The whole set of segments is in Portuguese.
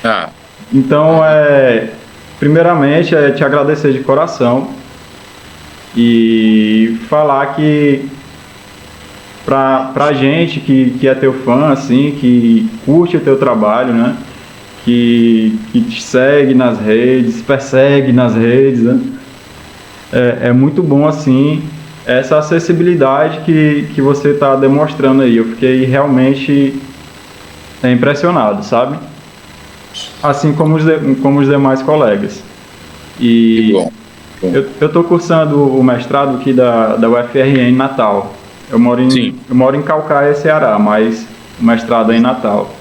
Ah, Então, primeiramente, te agradecer de coração e falar que pra gente que é teu fã, assim, que curte o teu trabalho, né? Que te segue nas redes, persegue nas redes, né? É muito bom, assim, essa acessibilidade que você está demonstrando aí. Eu fiquei realmente impressionado, sabe? Assim como como os demais colegas. que E bom. Bom. eu estou cursando o mestrado aqui da UFRN em Natal. Sim, Eu moro em Calcaia, Ceará, mas o mestrado é em Natal.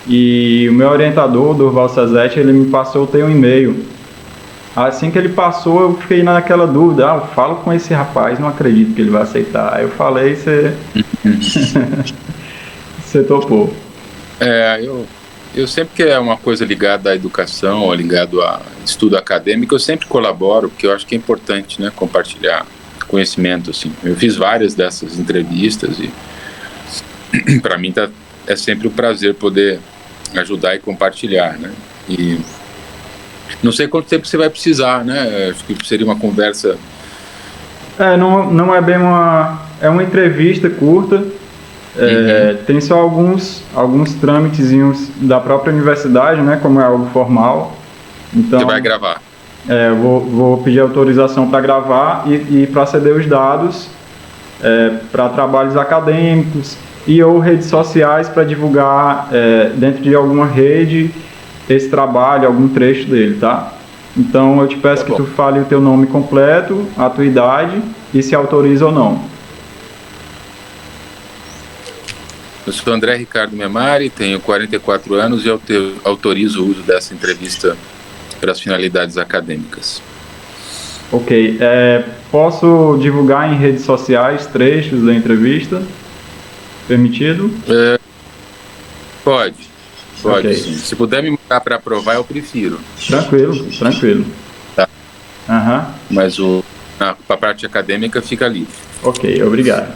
E o meu orientador, Durval Sazete, ele me passou o teu e-mail. Assim que ele passou, eu fiquei naquela dúvida. Ah, eu falo com esse rapaz, não acredito que ele vai aceitar. Aí eu falei, você topou. eu sempre que é uma coisa ligada à educação ou ligado a estudo acadêmico, eu sempre colaboro, porque eu acho que é importante, né, compartilhar conhecimento, assim. Eu fiz várias dessas entrevistas e para mim é sempre um prazer poder ajudar e compartilhar, né? E não sei quanto tempo você vai precisar, né? Acho que seria uma conversa. Não é bem uma. É uma entrevista curta. Uhum. Tem só alguns trâmitezinhos da própria universidade, né? Como é algo formal. Você vai Então, gravar. vou pedir autorização para gravar e para ceder os dados para trabalhos acadêmicos e ou redes sociais para divulgar dentro de alguma rede esse trabalho, algum trecho dele, tá? Então eu te Tá peço que bom. tu fale o teu nome completo, a tua idade e se autoriza ou não. Eu sou André Ricardo Memari, tenho 44 anos e autorizo o uso dessa entrevista para as finalidades acadêmicas. Ok. Posso divulgar em redes sociais trechos da entrevista? Permitido? Pode, Ok. pode sim. Se puder me mandar para aprovar, eu prefiro. Tranquilo, tranquilo. Tá? Aham. Mas a parte acadêmica fica livre. Ok, obrigado.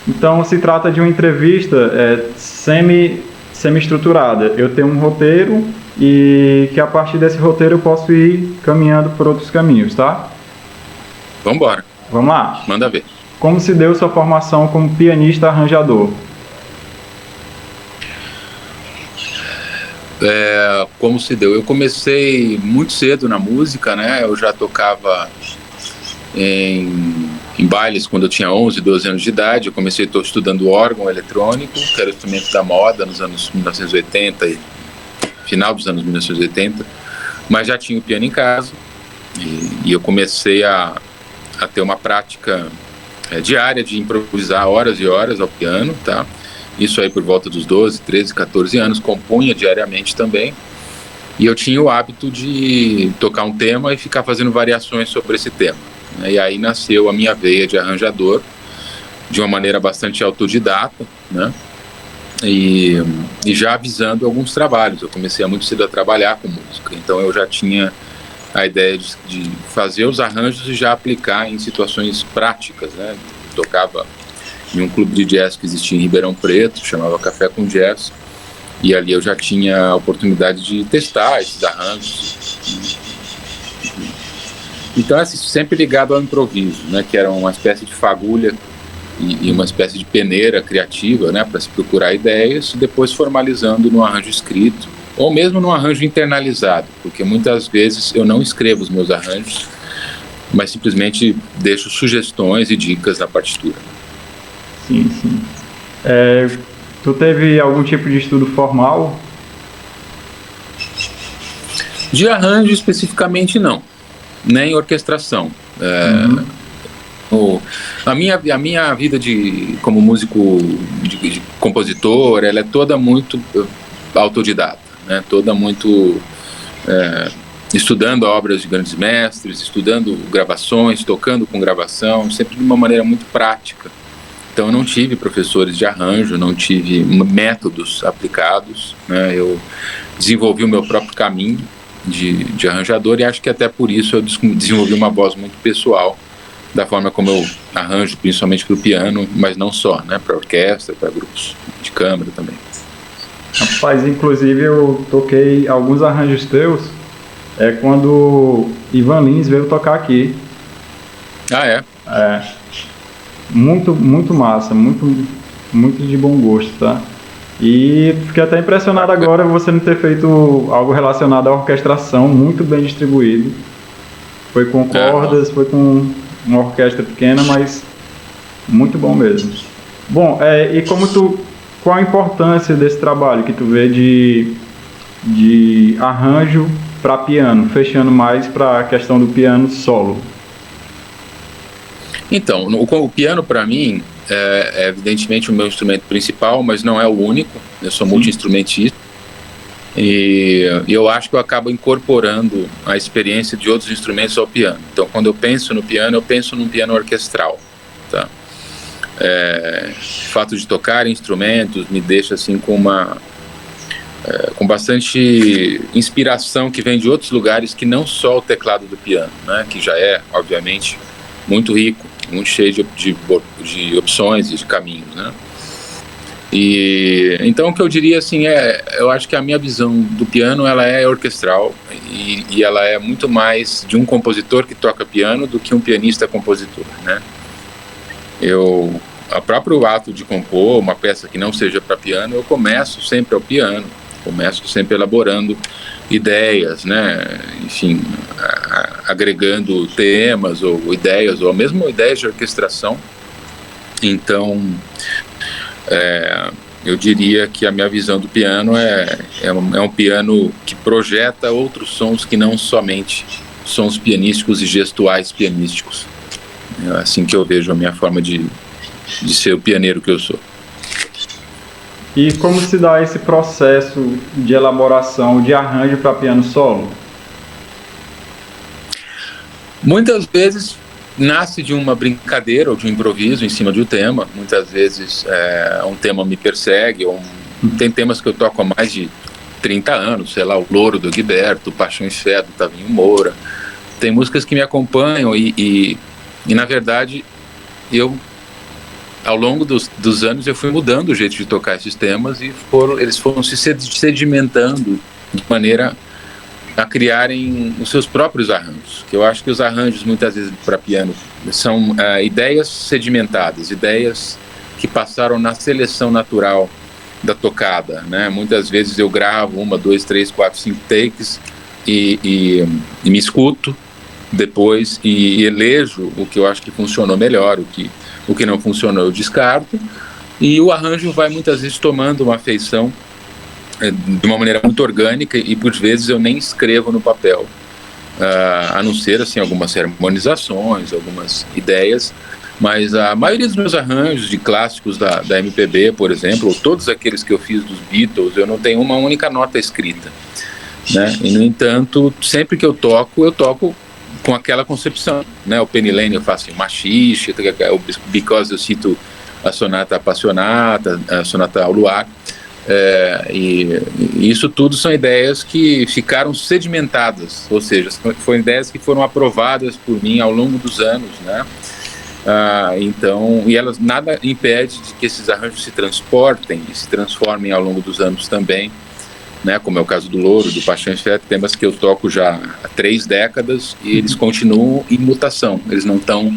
Então, se trata de uma entrevista semi-estruturada. Eu tenho um roteiro e que a partir desse roteiro eu posso ir caminhando por outros caminhos, tá? Vamos embora, Vamos lá. manda ver. Como se deu sua formação como pianista arranjador? Como se deu? Eu comecei muito cedo na música, né? Eu já tocava em bailes quando eu tinha 11, 12 anos de idade. Eu comecei estudando órgão eletrônico, que era o instrumento da moda nos anos 1980 e final dos anos 1980, mas já tinha o piano em casa e eu comecei a ter uma prática diária de improvisar horas e horas ao piano, tá? Isso aí por volta dos 12, 13, 14 anos, compunha diariamente também. E eu tinha o hábito de tocar um tema e ficar fazendo variações sobre esse tema. E aí nasceu a minha veia de arranjador, de uma maneira bastante autodidata, né? E já avisando alguns trabalhos. Eu comecei há muito cedo a trabalhar com música, então eu já tinha a ideia de fazer os arranjos e já aplicar em situações práticas, né? Eu tocava em um clube de jazz que existia em Ribeirão Preto, chamava Café com Jazz, e ali eu já tinha a oportunidade de testar esses arranjos. Então, assim, sempre ligado ao improviso, né, que era uma espécie de fagulha e uma espécie de peneira criativa, né, para se procurar ideias, e depois formalizando no arranjo escrito, ou mesmo no arranjo internalizado, porque muitas vezes eu não escrevo os meus arranjos, mas simplesmente deixo sugestões e dicas na partitura. Sim, sim. Tu teve algum tipo de estudo formal? De arranjo especificamente não, nem orquestração. A minha vida como músico, de compositor, ela é toda muito autodidata, né? Toda muito estudando obras de grandes mestres, estudando gravações, tocando com gravação, sempre de uma maneira muito prática. Então eu não tive professores de arranjo, não tive métodos aplicados, né? Eu desenvolvi o meu próprio caminho de arranjador e acho que até por isso eu desenvolvi uma voz muito pessoal da forma como eu arranjo, principalmente para o piano, mas não só, né? Para orquestra, para grupos de câmara também. Rapaz, inclusive eu toquei alguns arranjos teus quando Ivan Lins veio tocar aqui. Ah, é? Muito, muito massa, muito de bom gosto, tá? E fiquei até impressionado agora você não ter feito algo relacionado à orquestração, muito bem distribuído. Foi com cordas, foi com uma orquestra pequena, mas muito bom mesmo. Bom, qual a importância desse trabalho que tu vê de arranjo para piano, fechando mais para a questão do piano solo? Então, o piano para mim é evidentemente o meu instrumento principal, mas não é o único. Eu sou multi-instrumentista e eu acho que eu acabo incorporando a experiência de outros instrumentos ao piano. Então, quando eu penso no piano, eu penso num piano orquestral, tá? O fato de tocar instrumentos me deixa assim com bastante inspiração que vem de outros lugares que não só o teclado do piano, né? Que já é, obviamente, muito rico, muito cheio de opções e de caminhos, né? E então o que eu diria assim eu acho que a minha visão do piano ela é orquestral e ela é muito mais de um compositor que toca piano do que um pianista compositor, né? O próprio ato de compor uma peça que não seja para piano, eu começo sempre ao piano, começo sempre elaborando ideias, né? Enfim, agregando temas ou ideias, ou mesmo ideias de orquestração. Então, eu diria que a minha visão do piano é um piano que projeta outros sons que não somente sons pianísticos e gestuais pianísticos. É assim que eu vejo a minha forma de ser o pianeiro que eu sou. E como se dá esse processo de elaboração de arranjo para piano solo? Muitas vezes nasce de uma brincadeira ou de um improviso em cima de um tema. Muitas vezes um tema me persegue. Tem temas que eu toco há mais de 30 anos, sei lá, o Louro do Gilberto, Paixão e Fé do Tavinho Moura. Tem músicas que me acompanham e na verdade, ao longo dos anos eu fui mudando o jeito de tocar esses temas e eles foram se sedimentando de maneira a criarem os seus próprios arranjos. Que eu acho que os arranjos muitas vezes para piano são ideias sedimentadas, ideias que passaram na seleção natural da tocada, né? Muitas vezes eu gravo 1, 2, 3, 4, 5 takes e me escuto depois e elejo o que eu acho que funcionou melhor, o que não funcionou eu descarto, e o arranjo vai muitas vezes tomando uma feição de uma maneira muito orgânica e por vezes eu nem escrevo no papel, a não ser assim, algumas harmonizações, algumas ideias, mas a maioria dos meus arranjos de clássicos da MPB, por exemplo, ou todos aqueles que eu fiz dos Beatles, eu não tenho uma única nota escrita, né? E no entanto, sempre que eu toco com aquela concepção, né? O Penny Lane eu faço machixe, o Because eu cito a Sonata Appassionata, a Sonata ao Luar, e isso tudo são ideias que ficaram sedimentadas, ou seja, foram ideias que foram aprovadas por mim ao longo dos anos, né? Então, e elas nada impede de que esses arranjos se transportem e se transformem ao longo dos anos também, né, como é o caso do Louro, do Paixão e Fé, temas que eu toco já há 3 décadas e eles continuam em mutação, eles não estão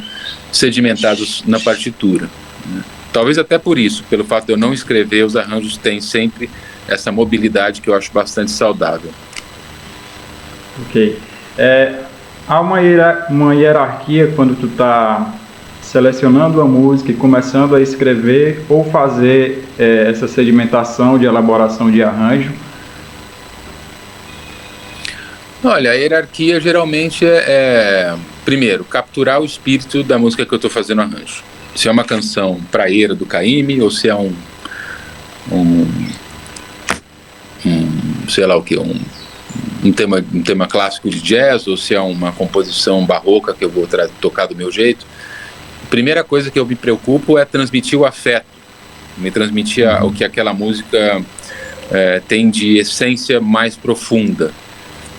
sedimentados na partitura, né? Talvez até por isso, pelo fato de eu não escrever, os arranjos têm sempre essa mobilidade que eu acho bastante saudável. Ok. Há uma hierarquia quando tu está selecionando a música e começando a escrever ou fazer essa sedimentação de elaboração de arranjo? Olha, a hierarquia geralmente primeiro, capturar o espírito da música que eu estou fazendo arranjo. Se é uma canção praieira do Caymmi, ou se é sei lá o que, um tema clássico de jazz, ou se é uma composição barroca que eu vou tocar do meu jeito. A primeira coisa que eu me preocupo é transmitir o afeto, me transmitir o que aquela música tem de essência mais profunda,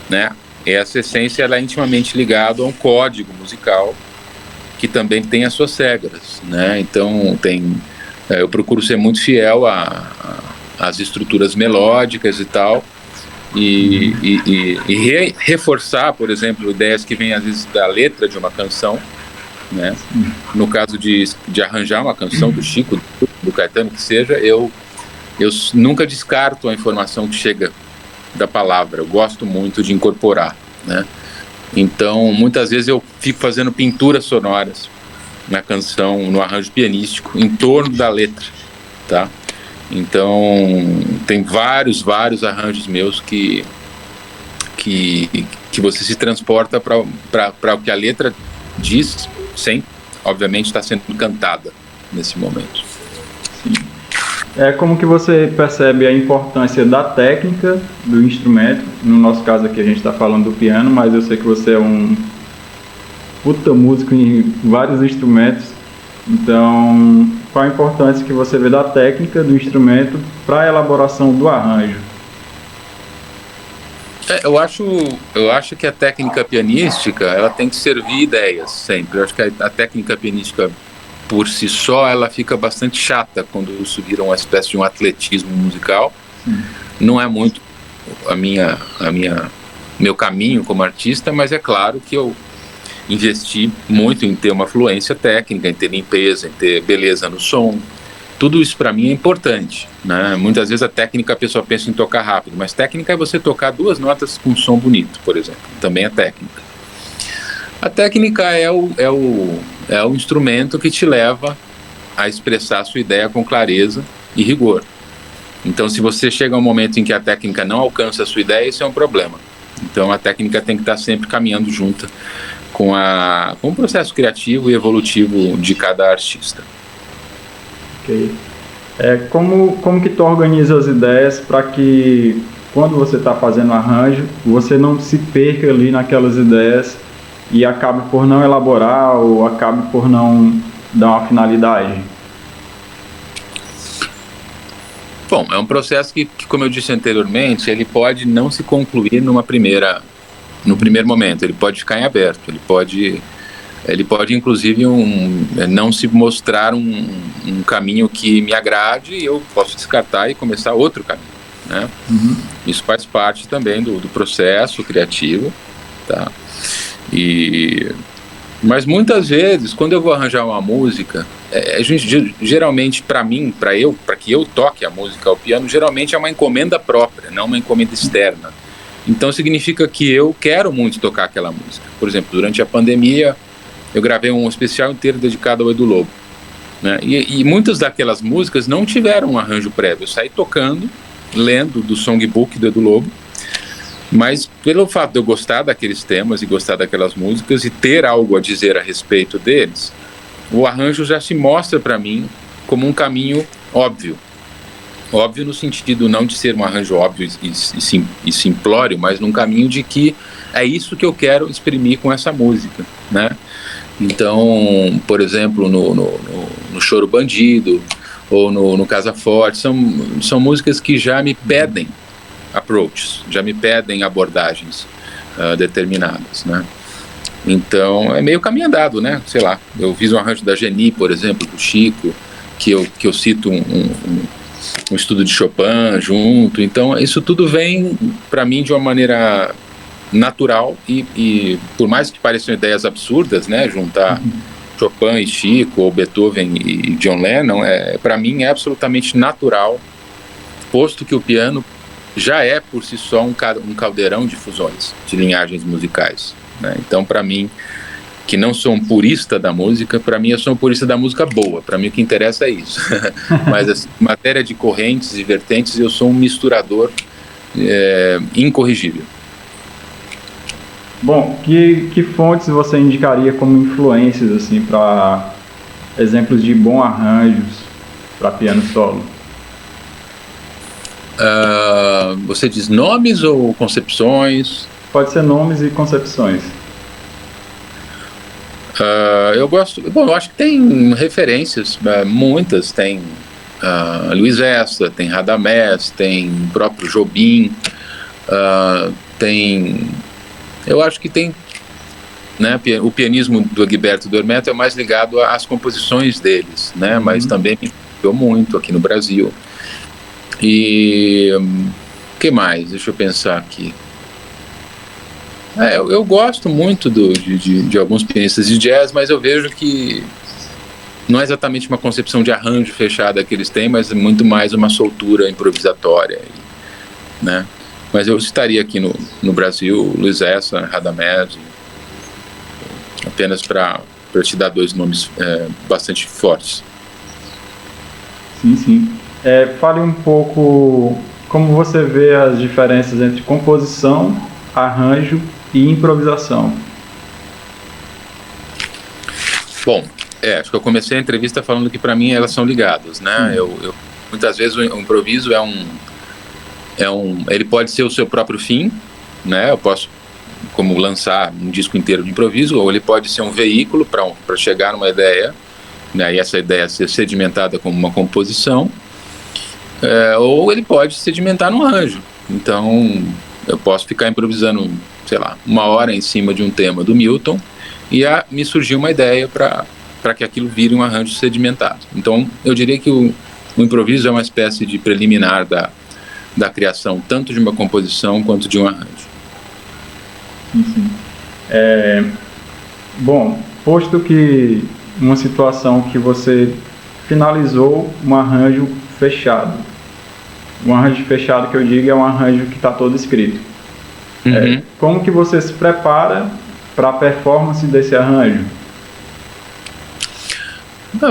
né? Essa essência ela é intimamente ligada a um código musical que também tem as suas regras, né? Então eu procuro ser muito fiel às estruturas melódicas e tal, e reforçar, por exemplo, ideias que vêm às vezes da letra de uma canção, né? No caso de arranjar uma canção do Chico, do Caetano, que seja, eu nunca descarto a informação que chega da palavra, eu gosto muito de incorporar, né? Então, muitas vezes eu fico fazendo pinturas sonoras na canção, no arranjo pianístico, em torno da letra, tá? Então, tem vários arranjos meus que você se transporta para o que a letra diz, sem, obviamente, estar sendo cantada nesse momento. Sim. Como que você percebe a importância da técnica do instrumento? No nosso caso aqui a gente está falando do piano, mas eu sei que você é um puta músico em vários instrumentos. Então, qual a importância que você vê da técnica do instrumento para a elaboração do arranjo? Eu acho que a técnica pianística, ela tem que servir ideias sempre. Eu acho que a técnica pianística por si só, ela fica bastante chata quando isso vira uma espécie de um atletismo musical. Não é muito meu caminho como artista, mas é claro que eu investi muito em ter uma fluência técnica, em ter limpeza, em ter beleza no som. Tudo isso para mim é importante, né? Muitas vezes a técnica, a pessoa pensa em tocar rápido, mas técnica é você tocar 2 notas com um som bonito, por exemplo. Também é técnica. A técnica é o instrumento que te leva a expressar a sua ideia com clareza e rigor. Então, se você chega a um momento em que a técnica não alcança a sua ideia, isso é um problema. Então, a técnica tem que estar sempre caminhando junto com o processo criativo e evolutivo de cada artista. Ok. Como que tu organiza as ideias para que, quando você está fazendo arranjo, você não se perca ali naquelas ideias e acabe por não elaborar ou acabe por não dar uma finalidade? Bom, é um processo que, como eu disse anteriormente, ele pode não se concluir no primeiro momento, ele pode ficar em aberto, ele pode inclusive não se mostrar um caminho que me agrade, e eu posso descartar e começar outro caminho, né? Isso faz parte também do processo criativo, tá? Mas muitas vezes, quando eu vou arranjar uma música, geralmente para que eu toque a música ao piano, geralmente é uma encomenda própria, não uma encomenda externa. Então significa que eu quero muito tocar aquela música. Por exemplo, durante a pandemia, eu gravei um especial inteiro dedicado ao Edu Lobo, né? E muitas daquelas músicas não tiveram um arranjo prévio. Eu saí tocando, lendo do songbook do Edu Lobo, mas pelo fato de eu gostar daqueles temas e gostar daquelas músicas e ter algo a dizer a respeito deles, o arranjo já se mostra para mim como um caminho óbvio. Óbvio no sentido não de ser um arranjo óbvio e simplório, mas num caminho de que é isso que eu quero exprimir com essa música, né? Então, por exemplo, no Choro Bandido ou no Casa Forte, são músicas que já me pedem approaches, já me pedem abordagens determinadas, né? Então é meio caminho andado, né? Sei lá, eu fiz um arranjo da Geni, por exemplo, do Chico, que eu cito um estudo de Chopin junto. Então isso tudo vem para mim de uma maneira natural e por mais que pareçam ideias absurdas, né? Juntar Chopin e Chico, ou Beethoven e John Lennon, para mim é absolutamente natural, posto que o piano já é por si só um caldeirão de fusões, de linhagens musicais, né? Então, para mim, que não sou um purista da música, para mim eu sou um purista da música boa. Para mim o que interessa é isso. Mas assim, em matéria de correntes e vertentes, eu sou um misturador incorrigível. Bom, que fontes você indicaria como influências assim para exemplos de bons arranjos para piano solo? Você diz nomes ou concepções? Pode ser nomes e concepções. Eu acho que tem referências, muitas. Tem Luiz Esta, tem Radamés, tem o próprio Jobim, eu acho que tem né? O pianismo do Egberto e do Hermeto é mais ligado às composições deles, né? Mas também me influenciou muito aqui no Brasil. E o que mais? Deixa eu pensar aqui. Eu gosto muito de alguns pianistas de jazz, mas eu vejo que não é exatamente uma concepção de arranjo fechada que eles têm, mas muito mais uma soltura improvisatória, né? Mas eu citaria aqui no Brasil Luiz Essa, Radamés, apenas para te dar dois nomes bastante fortes. Sim. Fale um pouco como você vê as diferenças entre composição, arranjo e improvisação. Bom, acho que eu comecei a entrevista falando que para mim elas são ligadas, né? Eu muitas vezes o improviso ele pode ser o seu próprio fim, né? Eu posso como lançar um disco inteiro de improviso, ou ele pode ser um veículo para chegar numa ideia, né? E essa ideia ser sedimentada como uma composição, ou ele pode sedimentar num arranjo. Então eu posso ficar improvisando, sei lá, 1 hora em cima de um tema do Milton e me surgiu uma ideia para que aquilo vire um arranjo sedimentado. Então eu diria que o improviso é uma espécie de preliminar da criação tanto de uma composição quanto de um arranjo. Sim. Bom, posto que uma situação que você finalizou um arranjo fechado, que eu digo é um arranjo que está todo escrito. Como que você se prepara para a performance desse arranjo?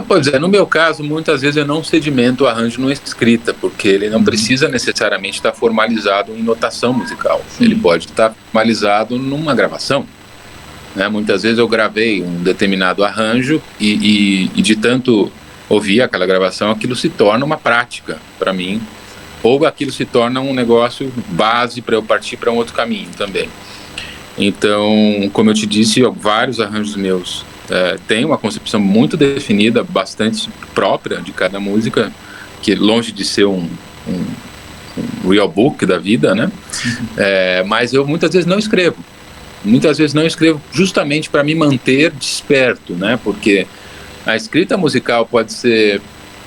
Pois é, no meu caso, muitas vezes eu não sedimento o arranjo numa escrita, porque ele não precisa necessariamente estar formalizado em notação musical. Sim. Ele pode estar formalizado numa gravação, né? Muitas vezes eu gravei um determinado arranjo e de tanto ouvir aquela gravação, aquilo se torna uma prática para mim, ou aquilo se torna um negócio base para eu partir para um outro caminho também. Então, como eu te disse, vários arranjos meus têm uma concepção muito definida, bastante própria de cada música, que longe de ser um real book da vida, né? Mas eu muitas vezes não escrevo. Muitas vezes não escrevo justamente para me manter desperto, né? Porque a escrita musical pode ser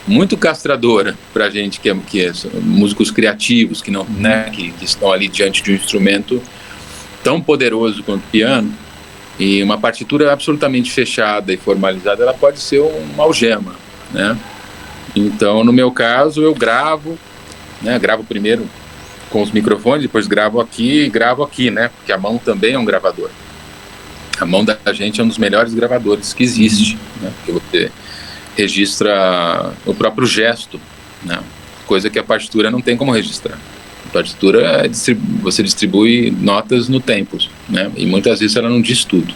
muito castradora para a gente que é músicos criativos, que não, né, que estão ali diante de um instrumento tão poderoso quanto o piano, e uma partitura absolutamente fechada e formalizada, ela pode ser uma algema, né? Então, no meu caso, eu gravo, né? Gravo primeiro com os microfones, depois gravo aqui, né? Porque a mão também é um gravador. A mão da gente é um dos melhores gravadores que existe, né? Porque você registra o próprio gesto, né? Coisa que a partitura não tem como registrar. A partitura você distribui notas no tempo, né? E muitas vezes ela não diz tudo.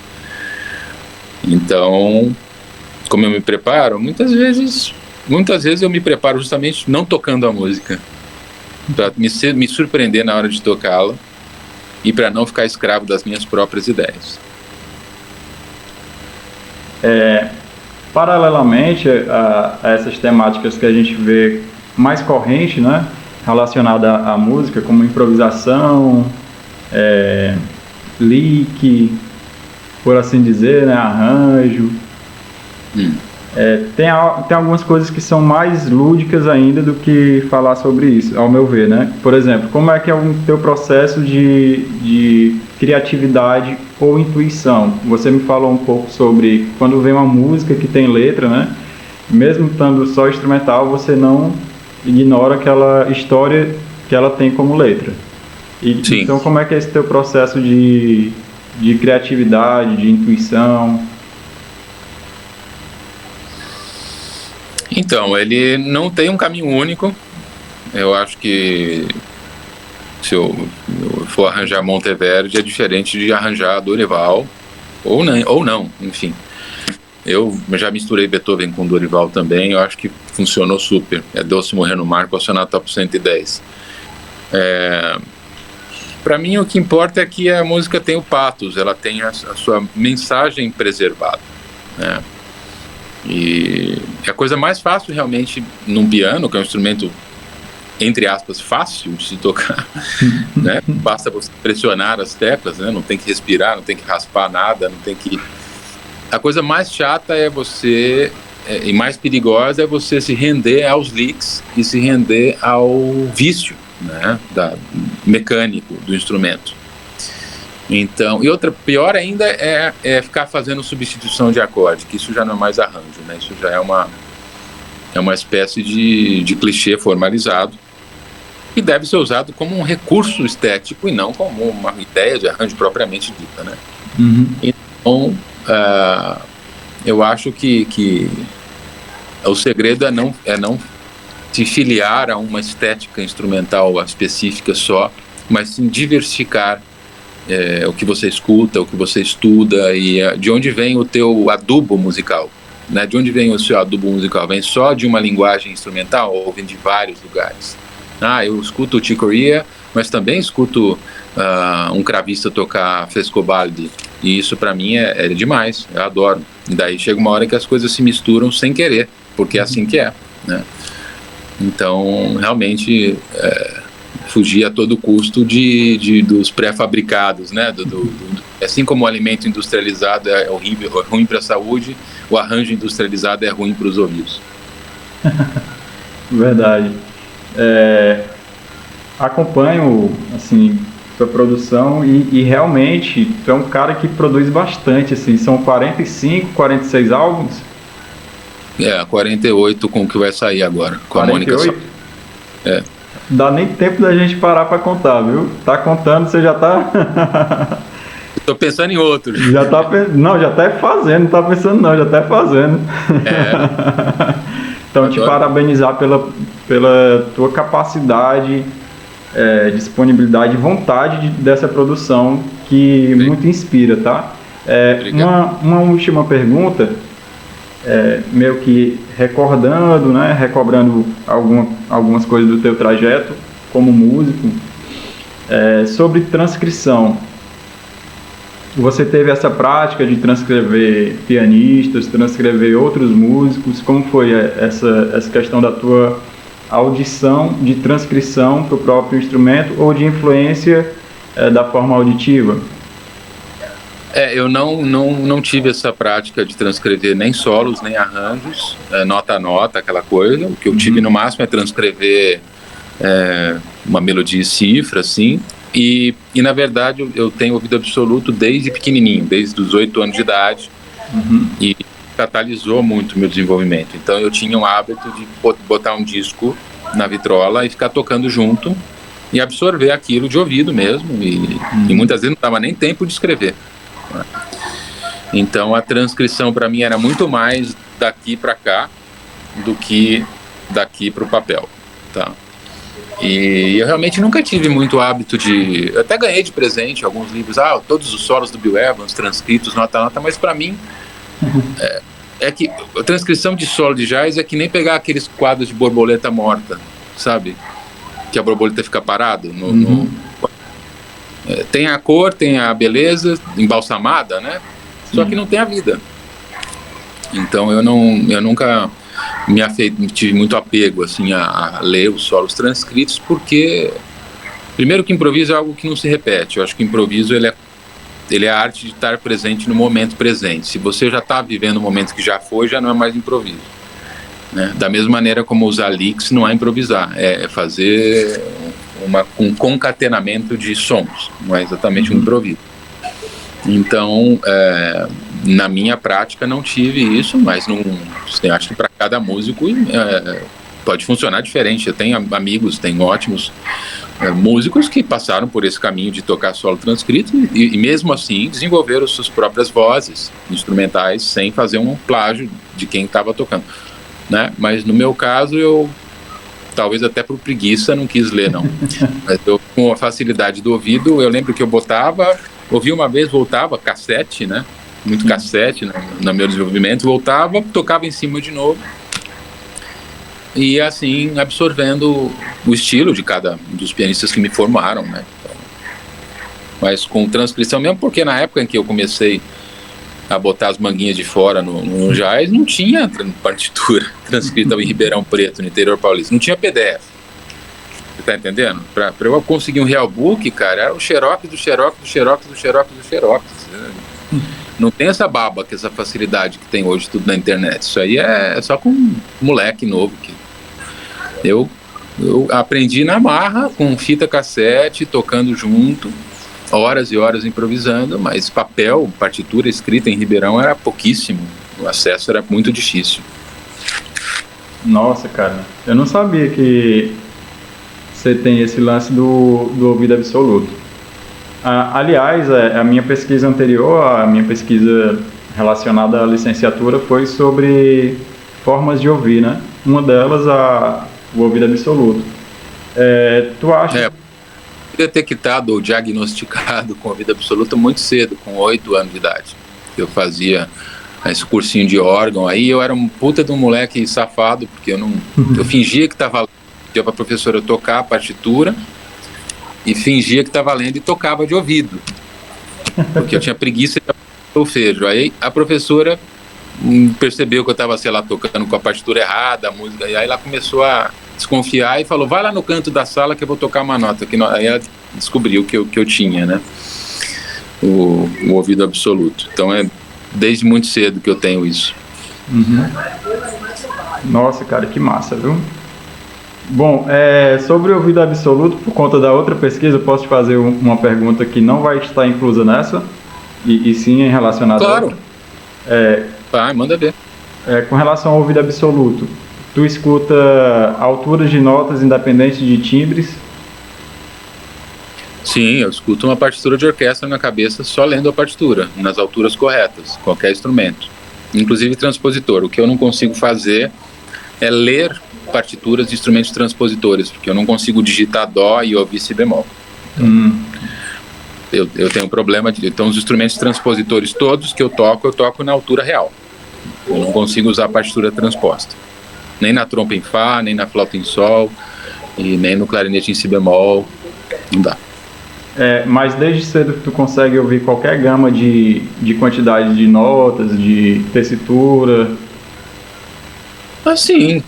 Então, como eu me preparo, muitas vezes eu me preparo justamente não tocando a música, para me surpreender na hora de tocá-la e para não ficar escravo das minhas próprias ideias. Paralelamente a essas temáticas que a gente vê mais corrente, né, relacionada à música, como improvisação, lick, por assim dizer, né, arranjo. Tem algumas coisas que são mais lúdicas ainda do que falar sobre isso, ao meu ver, né? Por exemplo, como é que é o teu processo de criatividade ou intuição? Você me falou um pouco sobre quando vem uma música que tem letra, né? Mesmo estando só instrumental, você não ignora aquela história que ela tem como letra. Então, como é que é esse teu processo de criatividade, de intuição? Então, ele não tem um caminho único. Eu acho que se eu for arranjar Monteverdi é diferente de arranjar Dorival, ou não, enfim. Eu já misturei Beethoven com Dorival também, eu acho que funcionou super. É Doce Morrer no Mar com a Sonata Op. 110. Para mim, o que importa é que a música tem o pathos, ela tem a sua mensagem preservada, né? E a coisa mais fácil realmente num piano, que é um instrumento entre aspas, fácil de se tocar, né? Basta você pressionar as teclas, né? Não tem que respirar, não tem que raspar nada, não tem que... A coisa mais chata é você, e mais perigosa, é você se render aos licks e se render ao vício, né? Mecânico do instrumento. Então, e outra, pior ainda é ficar fazendo substituição de acorde, que isso já não é mais arranjo, né? Isso já é uma espécie de clichê formalizado, que deve ser usado como um recurso estético e não como uma ideia de arranjo propriamente dita, né? Então, eu acho que o segredo é não se filiar a uma estética instrumental específica só, mas sim diversificar o que você escuta, o que você estuda e de onde vem o teu adubo musical, né? De onde vem o seu adubo musical? Vem só de uma linguagem instrumental ou vem de vários lugares? Eu escuto o Chick Corea, mas também escuto um cravista tocar Frescobaldi, e isso para mim é demais, eu adoro. E daí chega uma hora que as coisas se misturam sem querer, porque é assim que é, né? Então, realmente, fugir a todo custo dos pré-fabricados, né? Assim como o alimento industrializado é horrível, é ruim para a saúde, o arranjo industrializado é ruim para os ouvidos. Verdade. Acompanho, assim, sua produção e realmente tu é um cara que produz bastante, assim, são 45, 46 álbuns? 48 com o que vai sair agora, com 48? a Mônica. Dá nem tempo da gente parar para contar, viu? Tá contando, você já tá... Tô pensando em outros. Não, já tá fazendo, não tá pensando não, já tá fazendo. Então, te parabenizar pela tua capacidade, disponibilidade e vontade dessa produção que muito inspira, tá? Uma última pergunta, meio que recordando, né, recobrando algumas coisas do teu trajeto como músico, sobre transcrição. Você teve essa prática de transcrever pianistas, transcrever outros músicos? Como foi essa questão da tua audição de transcrição para o próprio instrumento ou de influência da forma auditiva? Eu não tive essa prática de transcrever nem solos, nem arranjos, nota a nota, aquela coisa. O que eu tive no máximo é transcrever uma melodia e cifra, assim. E na verdade eu tenho ouvido absoluto desde pequenininho, desde os 8 anos de idade, e catalisou muito o meu desenvolvimento. Então eu tinha um hábito de botar um disco na vitrola e ficar tocando junto e absorver aquilo de ouvido mesmo, e muitas vezes não dava nem tempo de escrever. Então a transcrição para mim era muito mais daqui para cá do que daqui para o papel, tá? E eu realmente nunca tive muito hábito eu até ganhei de presente alguns livros, todos os solos do Bill Evans transcritos nota a nota, mas para mim é que a transcrição de solo de jazz é que nem pegar aqueles quadros de borboleta morta, sabe? Que a borboleta fica parada tem a cor, tem a beleza embalsamada, né? Só que não tem a vida. Então eu nunca tive muito apego assim a ler os solos transcritos, porque primeiro que improviso é algo que não se repete. Eu acho que o improviso ele é a arte de estar presente no momento presente. Se você já está vivendo um momento que já foi, já não é mais improviso, né? Da mesma maneira como usar licks não é improvisar, é fazer um concatenamento de sons, não é exatamente um improviso. Então, na minha prática não tive isso, mas acho que para cada músico pode funcionar diferente. Eu tenho amigos, tenho ótimos músicos que passaram por esse caminho de tocar solo transcrito e mesmo assim desenvolveram suas próprias vozes instrumentais sem fazer um plágio de quem estava tocando, né? Mas no meu caso talvez até por preguiça não quis ler, não. Mas com a facilidade do ouvido, eu lembro que eu ouvia uma vez, voltava, cassete, né? Muito cassete no meu desenvolvimento, voltava, tocava em cima de novo e assim absorvendo o estilo de cada dos pianistas que me formaram, né? Mas com transcrição mesmo, porque na época em que eu comecei a botar as manguinhas de fora no jazz, não tinha partitura transcrita em Ribeirão Preto, no interior paulista, não tinha PDF. Você tá entendendo? Para eu conseguir um real book, cara, era o xerox do xerox do xerox do xerox do xerox. Não tem essa baba, que essa facilidade que tem hoje tudo na internet. Isso aí é só com um moleque novo. Eu aprendi na marra, com fita cassete, tocando junto, horas e horas improvisando, mas papel, partitura escrita em Ribeirão era pouquíssimo. O acesso era muito difícil. Nossa, cara, eu não sabia que você tem esse lance do ouvido absoluto. Aliás, a minha pesquisa anterior, a minha pesquisa relacionada à licenciatura foi sobre formas de ouvir, né? Uma delas, o ouvido absoluto. Tu acha... Detectado ou diagnosticado com ouvido absoluto muito cedo, com 8 anos de idade. Eu fazia esse cursinho de órgão, aí eu era um puta de um moleque safado, porque eu fingia que estava lendo para a professora tocar a partitura, e fingia que estava lendo e tocava de ouvido, porque eu tinha preguiça de solfejo. Aí a professora percebeu que eu estava, sei lá, tocando com a partitura errada, a música, e aí ela começou a desconfiar e falou, vai lá no canto da sala que eu vou tocar uma nota. Aí ela descobriu que eu tinha, né, o ouvido absoluto. Então desde muito cedo que eu tenho isso. Uhum. Nossa, cara, que massa, viu? Bom, sobre o ouvido absoluto, por conta da outra pesquisa, eu posso te fazer uma pergunta que não vai estar inclusa nessa, e sim relacionada claro. a outra. Vai, manda ver. Com relação ao ouvido absoluto, tu escuta alturas de notas independentes de timbres? Sim, eu escuto uma partitura de orquestra na cabeça só lendo a partitura, nas alturas corretas, qualquer instrumento, inclusive transpositor. O que eu não consigo fazer é ler partituras de instrumentos transpositores, porque eu não consigo digitar dó e ouvir si bemol. Então, eu tenho um problema então os instrumentos transpositores todos que eu toco na altura real. Eu não consigo usar a partitura transposta, nem na trompa em fá, nem na flauta em sol, e nem no clarinete em si bemol, não dá. Mas desde cedo que tu consegue ouvir qualquer gama de quantidade de notas, de tessitura? Sim,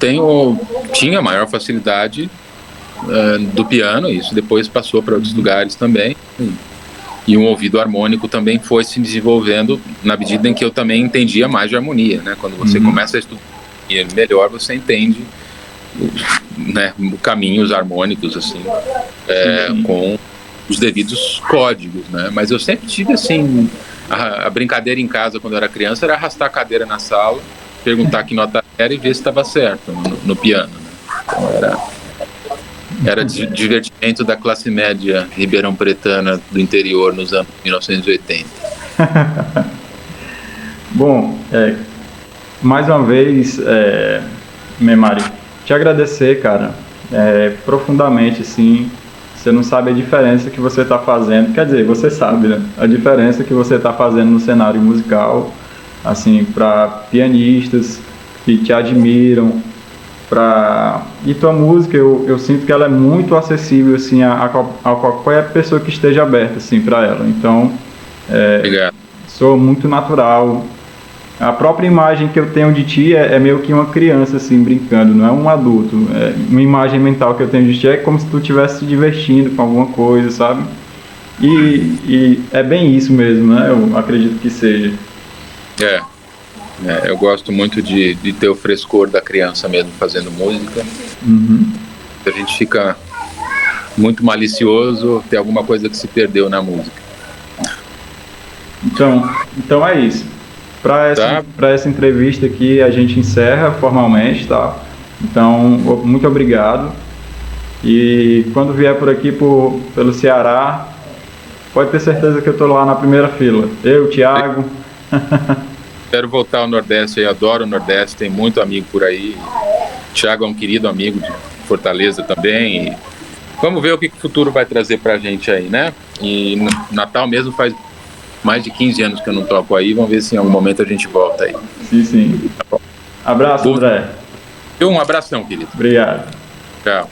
tinha maior facilidade do piano, isso depois passou para outros lugares também, e um ouvido harmônico também foi se desenvolvendo na medida em que eu também entendia mais de harmonia, né? Quando você começa a estudar melhor, você entende, né, caminhos harmônicos, assim, com os devidos códigos, né? Mas eu sempre tive, assim, a brincadeira em casa quando eu era criança era arrastar a cadeira na sala, perguntar que nota era e ver se estava certo no piano, né? Então era divertimento da classe média ribeirão-pretana do interior nos anos 1980. Bom, mais uma vez, Memari, te agradecer, cara, profundamente, assim. Você não sabe a diferença que você está fazendo, quer dizer, você sabe, né? A diferença que você está fazendo no cenário musical, assim, para pianistas que te admiram, e tua música, eu sinto que ela é muito acessível, assim, a qualquer pessoa que esteja aberta, assim, para ela. Então, Obrigado. Sou muito natural. A própria imagem que eu tenho de ti é meio que uma criança, assim, brincando, não é um adulto. Uma imagem mental que eu tenho de ti é como se tu estivesse se divertindo com alguma coisa, sabe? E é bem isso mesmo, né? Eu acredito que seja. Eu gosto muito de ter o frescor da criança mesmo fazendo música. A gente fica muito malicioso, tem alguma coisa que se perdeu na música. Então é isso. Para essa entrevista aqui a gente encerra formalmente, tá? Então, muito obrigado. E quando vier por aqui pelo Ceará, pode ter certeza que eu tô lá na primeira fila. Eu, Thiago. Quero voltar ao Nordeste, eu adoro o Nordeste, tem muito amigo por aí. O Thiago é um querido amigo de Fortaleza também. E vamos ver o que o futuro vai trazer pra gente aí, né? E Natal mesmo faz mais de 15 anos que eu não toco aí, vamos ver se em algum momento a gente volta aí. Sim. Tá bom. Abraço, André. Um abração, querido. Obrigado. Tchau.